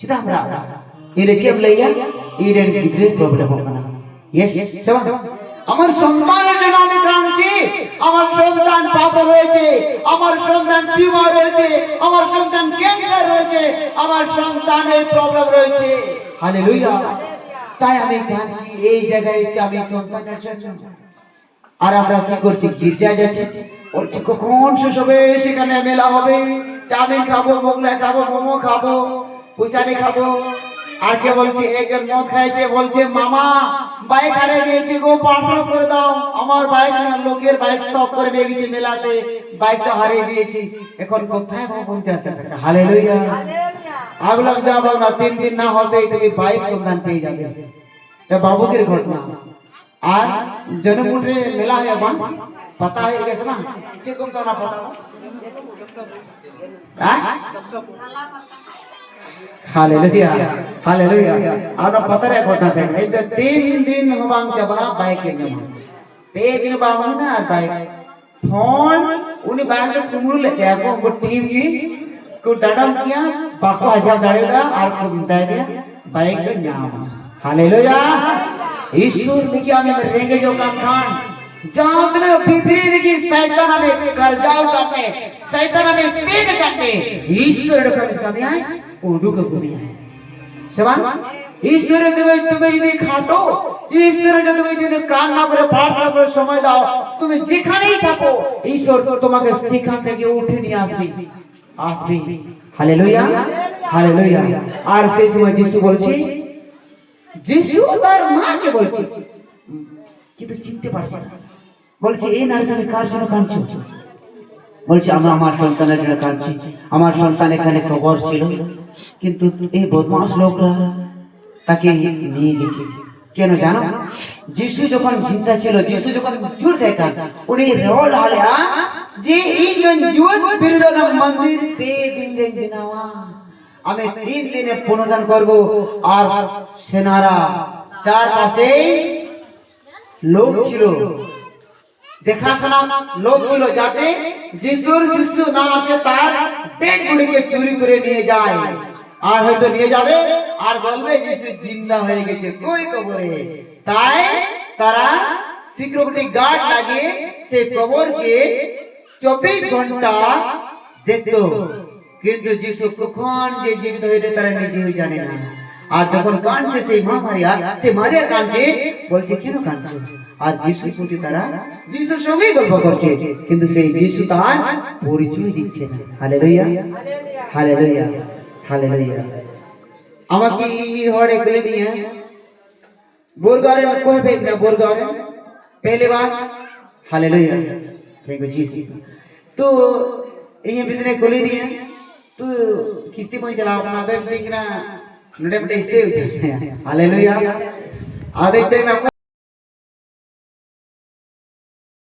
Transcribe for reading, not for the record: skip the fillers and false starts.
Kita berada. Ini siapa lagi? Ini degree problem apa? Yes, siapa? আমার সন্তানের জন্য আমি কাঁদছি আমার সন্তান পাথর হয়েছে আমার সন্তান টিউমার হয়েছে আমার সন্তান ক্যান্সার হয়েছে আমার সন্তানের প্রবলেম রয়েছে হালেলুয়া তাই আমি কাঁদছি এই জায়গায় এসে আমি সন্তানের জন্য আর আমরা কি করছি গির্জায় যাচ্ছি বলছি কখন শেষ হবে সেখানে মেলা হবে চাউমিন খাবো মোগলাই খাবো মোমো খাবো পুচানি খাবো আর কে বলছে এক মদ খাইছে বলছে মামা বাইক হারিয়ে গিয়েছে গো পার্সেল করে দাও আমার বাইক না লোকের বাইক সব করে নিয়ে গেছে মেলাতে বাইকটা হারিয়ে দিয়েছি এখন কোথায় পৌঁছাছে হালেলুয়া আগলাম যাবো না 3 দিন না হতেই তুমি বাইক সন্ধান পেয়ে যাবে এটা বাবুকের ঘটনা আর জনপুরে মেলা है बन पता है कैसे ना से कौन तो ना पता हां हालेलुया हालेलुया आना पता रे घटना देख ए 3 दिन होबांग जबा बाइक के जमा पे दिन बाबू ना बाइक फोन उन्हीं बाइक से कुमरू ले देखो वो टीम की को डडम किया बाको हजार दाड़ेदा और को बता दिया बाइक के नाम हालेलुया ईश्वर ने क्या में रहेंगे जो काम खान जहां तने विपरीत की शैतान में कर जाओ करने शैतान में तेज करने ईश्वर ने प्रवेश करने आए ओडू को पूरी है सवाल ईश्वर तुम्हें यदि खाटो ईश्वर जो तुम्हें यदि काम ना करे प्रार्थना करे समय दाओ तुम्हें যেখানেই থাকো ईश्वर তোমাকে সেখান থেকে উঠে নিয়ে আসবে হালেলুয়া হালেলুয়া আর সেই সময় যিশু বলছে যিশু তার মাকে বলছে কিন্তু চিনতে পারছে না বলছে এই নারী তুমি কার জন্য কাঁদছো বলছে আমরা আমার সন্তানের জন্য কাঁদছি আমার সন্তান এখানে খবর ছিল কিন্তু এই বদমাশ লোকরা তাকে নিয়ে গেছে কেন জানো যিশু যখন জিন্দা ছিল যিশু যখন জুড় দেখা উনি রোল হালিয়া যে এই জুড় বিরুদ্ধে মন্দির পে দিন দিনাওয়া আমি 3 দিনে পুনরুদ্ধার করব আর সেনারা চারপাশে লোক ছিল দেখাশোনা লোক ছিল যাতে যিশুর শিষ্য না আসে তার ডেড বডিকে চুরি করে নিয়ে যায় আর হয়তো নিয়ে যাবে আর বলবে যিশু জিন্দা হয়ে গেছে কই কবরে তাই তারা সিকিউরিটি গার্ড লাগিয়ে সেই কবরকে 24 ঘন্টা দেখতো কিন্তু যিশু কখন যে জীবিত হয়েছে তারা নিজেই জানে না আর যখন কাঁদছে সেই মা মারিয়া কাঁদছে বলছে কেন কাঁদছো আর যিশুর প্রতি তারা যিশুর সঙ্গেই গল্প করছে কিন্তু সেই যিশু তার পরিচয় দিচ্ছে না হালেলুয়া হালেলুয়া हालेलुया আমাকে এই হড়ে গলে দিয়ে बोरगांव में कोई भेजना बोरगांव में पहली बात हालेलुया थैंक यू जीसस तो ये बिदने गले दिए तो किस्ती में चलाओ अपना आदर देखना नडे बटे इससे हालेलुया आदर देखना